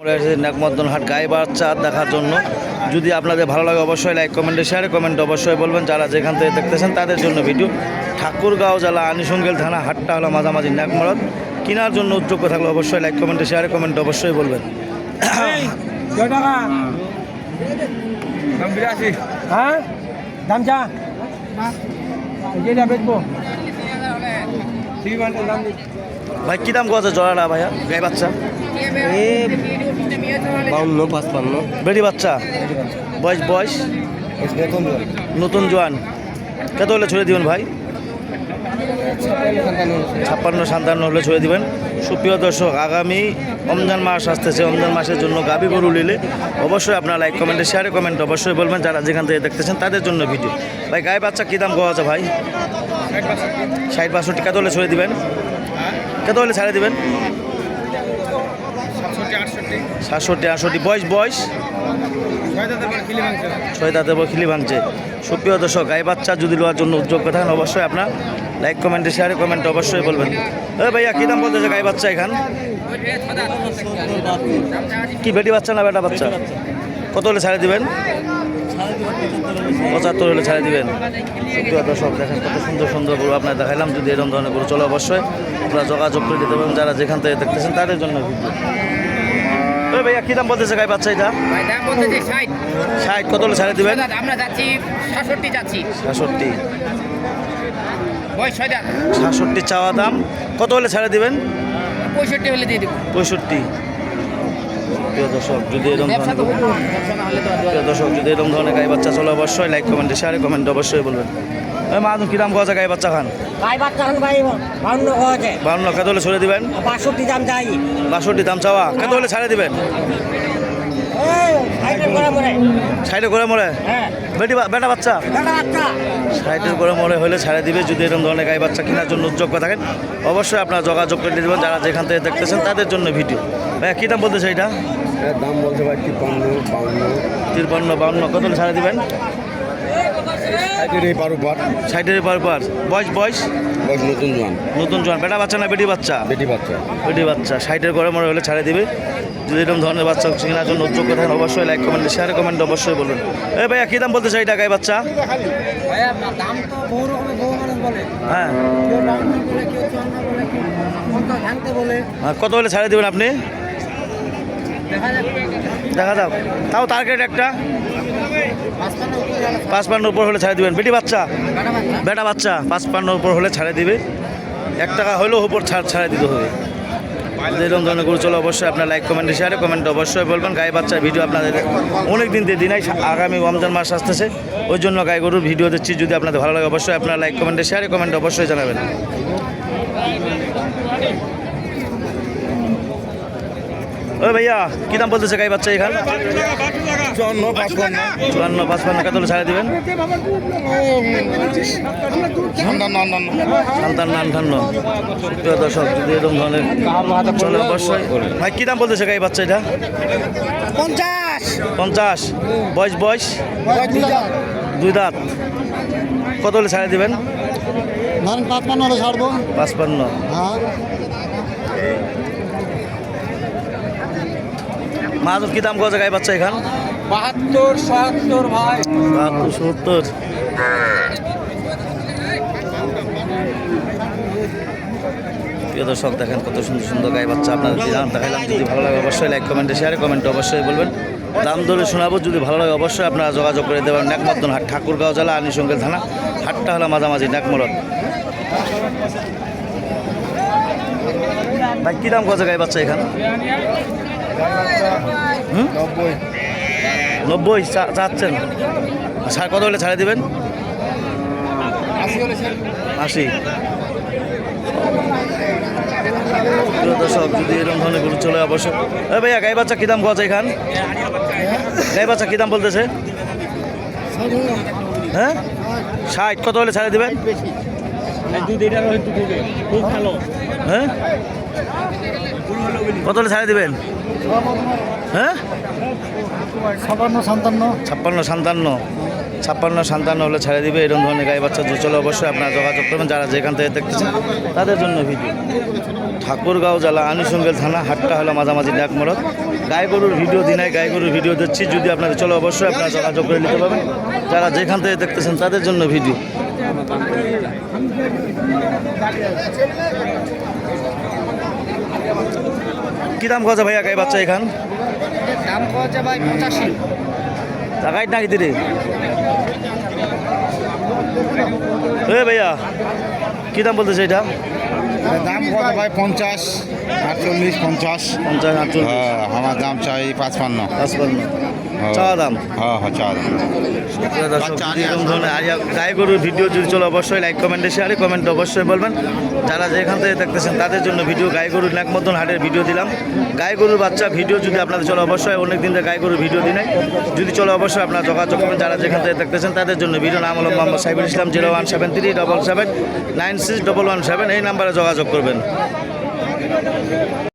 নাকমদ্দন হাট গাই বাচ্চা দেখার জন্য যদি আপনাদের ভালো লাগে অবশ্যই লাইক কমেন্টে শেয়ারে কমেন্ট অবশ্যই বলবেন। যারা যেখান থেকে দেখতেছেন তাদের জন্য ভিডিও। ঠাকুরগাঁও জেলা আনিসঙ্গেল থানা, হাটটা হলো মাঝামাঝি নাকমরদ। কেনার জন্য উদ্যোগ থাকলে অবশ্যই লাইক কমেন্টে শেয়ারে কমেন্ট অবশ্যই বলবেন। হ্যাঁ দাম চা বেচবো ভাই কী দাম কত জোড়াটা ভাইয়া গাই বাচ্চা? 52-55 বেড়ি বাচ্চা বয়স বয়স নতুন জোয়ান কত হলে ছড়ে দিবেন ভাই? 56-57 হলে ছড়ে দিবেন। সুপ্রিয় দর্শক, আগামী রমজান মাস আসতেছে। রমজান মাসের জন্য গাভী গরু নিলে অবশ্যই আপনারা লাইক কমেন্টে শেয়ারে কমেন্ট অবশ্যই বলবেন। যারা যেখান থেকে দেখতেছেন তাদের জন্য ভিডিও। ভাই গায়ে বাচ্চা কী দাম কওয়া আছে ভাই? 60-62 কত হলে ছড়ে দিবেন? কত হলে ছাড়ে দিবেন? 67-68 বয়স বয়স 6 দাঁতের পর খিলি ভাঙছে। সুপ্রিয় দর্শক, গাই বাচ্চা যদি নেওয়ার জন্য উদ্যোগ থাকেন অবশ্যই আপনার লাইক কমেন্টে শেয়ারে কমেন্ট অবশ্যই বলবেন। ভাইয়া কী দাম বলতেছে গাই বাচ্চা এখান? কি বেটি বাচ্চা না বেটা বাচ্চা? কত হলে ছাড়ে দিবেন? 75 হলে ছাড়ে দিবেন। সুপ্রিয় দর্শক, দেখেন কত সুন্দর সুন্দর গরু আপনার দেখাইলাম। যদি এরকম ধরনের গরু চলে অবশ্যই আপনারা যোগাযোগ করে দিতে পারবেন। যারা যেখান থেকে দেখতেছেন তাদের জন্য ভিডিও। ভাইয়া কী দাম বলতেছে গাই বাচ্চা এটা? 60 কত হলে ছাড়ে দিবেন? আমরা যাচ্ছি 66 যাচ্ছি। 66 বয়স 6 দাঁত। 66 চাওয়া দাম, কত হলে ছাড়ে দিবেন? 65 হলে দিয়ে দেবো। 65। প্রিয় দর্শক, যদি এরকম ধরনের গাই বাচ্চা চলে অবশ্যই লাইক কমেন্টে শেয়ারে কমেন্ট অবশ্যই বলবেন। মাদুম কী দাম কওয়া যায় গাই বাচ্চা খান? গাই বাচ্চা খান ভাই 52 কওয়া আছে। 52 কত হলে ছড়ে দিবেন? 62 দাম চাই। 62 দাম চাওয়া, কত হলে ছাড়ে দিবেন? সাইডে করে মরে হ্যাঁ বেটা বাচ্চা 60 করে মরে হলে ছাড়ে দিবে। যদি এরকম ধরনের গাই বাচ্চা কেনার জন্য উদ্যোগ করে থাকেন অবশ্যই আপনারা যোগাযোগ করে দেবেন। যারা যেখান থেকে দেখতেছেন তাদের জন্য ভিডিও। ভাইয়া কী দাম বলতেছে এইটা? দাম বলতে ভাই 53-52 কত হলে ছাড়ে দিবেন? 60 পার পার বয়স বয়স নতুন জোয়ান বেটা বাচ্চা না বেটি বাচ্চা? বেটি বাচ্চা 60 করে মরে হলে ছাড়ে দিবে। যদি এরকম ধরনের বাচ্চা কেনার জন্য উদ্যোগ থাকেন অবশ্যই লাইক কমেন্ট শেয়ারে কমেন্ট অবশ্যই বলবেন। ভাইয়া কী দাম বলতেছে এইটা গাই বাচ্চা? হ্যাঁ কত হলে ছাড়ে দেবেন আপনি? দেখা যাক, তাও টার্গেট একটা 55 উপর হলে ছাড়ে দিবেন। বেটা বাচ্চা 55 উপর হলে ছাড়ে দিবে। 1 টাকা হলেও উপর ছাড়ে দিতে হবে। এরকম ধরনের গরু চলে অবশ্যই আপনার লাইক কমেন্টে শেয়ারে কমেন্ট অবশ্যই বলবেন। গাই বাচ্চার ভিডিও আপনাদের অনেক দিন দিয়ে দিনাই, আগামী রমজান মাস আসতেছে ওই জন্য গাই গরুর ভিডিও দিচ্ছি। যদি আপনাদের ভালো লাগে অবশ্যই আপনার লাইক কমেন্টে শেয়ারে কমেন্ট অবশ্যই জানাবেন। ভাইয়া কী দাম বলতেছে গাই বাচ্চা এখানে? 54-55 কত হলে ছাড়ে দিবেন? 57-58। প্রিয় দর্শক, যদি এরকম ধরনের চলে অবশ্যই। ভাই কী দাম বলতেছে গাই বাচ্চা এটা? 50 বয়স বয়স 2 দাঁত কত হলে ছাড়ে দিবেন? 55 হলে ছাড়বো। 55। হ্যাঁ মাদুর কী দাম কত গাই বাচ্চা এখান? 72-77 ভাই 72-70। প্রিয় দর্শক, দেখেন কত সুন্দর সুন্দর গাই বাচ্চা আপনাদের দেখাইলাম। যদি ভালো লাগে অবশ্যই লাইক কমেন্টে শেয়ারে কমেন্ট অবশ্যই বলবেন। দাম দরে শোনাবো, যদি ভালো লাগে অবশ্যই আপনারা যোগাযোগ করে দেবেন। নাকমদ্দন হাট, ঠাকুরগাঁও জেলা আনিসঙ্গেল থানা, হাটটা হলো মাঝামাঝি নাকমরদ। ভাই কী দাম কত গাই বাচ্চা এখানে? 90 চাচ্ছেন? স্যার কত হলে ছাড়ে দিবেন? 80। প্রিয় দর্শক, যদি এরকম ধরনের গরু চলে অবশ্যই। ভাইয়া গাই বাচ্চা কী দাম কত এখান? গাই বাচ্চা কী দাম বলতেছে? হ্যাঁ 60 কত হলে ছাড়ে দিবেন? হ্যাঁ কত হলে ছাড়ে দিবেন? হ্যাঁ 56-57 হলে ছেড়ে দিবে। এরকম ধরনের গাই বাচ্চা যে চলে অবশ্যই আপনারা যোগাযোগ করবেন। যারা যেখান থেকে দেখতেছেন তাদের জন্য ভিডিও। ঠাকুরগাঁও জেলা আনিসঙ্গেল থানা, হাটটা হলো মাঝামাঝি নাকমরদ। গাই গরুর ভিডিও দিন গাই গরুর ভিডিও দিচ্ছি, যদি আপনাদের চলে অবশ্যই আপনারা যোগাযোগ করে নিতে পারবেন। যারা যেখান থেকে দেখতেছেন তাদের জন্য ভিডিও। কি দাম কথা ভাইয়া গাই বাচ্চা এখান দাম কত ভাই 85। টাকাই নাকি দিরে এ ভাইয়া কি দাম বলতেছে এটা? দাম কত ভাই 50, 48, 50। 50, 48, হ্যাঁ আমার দাম চাই 55। 55 চাওয়া দাম। হ্যাঁ হ্যাঁ চা দাম। প্রিয় দর্শক, যদি এরকম ধরনের গাই গরুর ভিডিও যদি চলে অবশ্যই লাইক কমেন্টে শেয়ারে কমেন্ট অবশ্যই বলবেন। যারা যেখান থেকে দেখতেছেন তাদের জন্য ভিডিও গাই গরুর ন্যাক মতন হাটের ভিডিও দিলাম। গাই গরুর বাচ্চা ভিডিও যদি আপনাদের চলে অবশ্যই অনেক দিন ধরে গাই গরুর ভিডিও দিন যদি চলে অবশ্যই আপনারা যোগাযোগ করবেন। যারা যেখান থেকে দেখতেছেন তাদের জন্য ভিডিও। নাম হলো মোহাম্মদ সাইফুল ইসলাম। 0173777961117 এই নাম্বারে যোগাযোগ করবেন।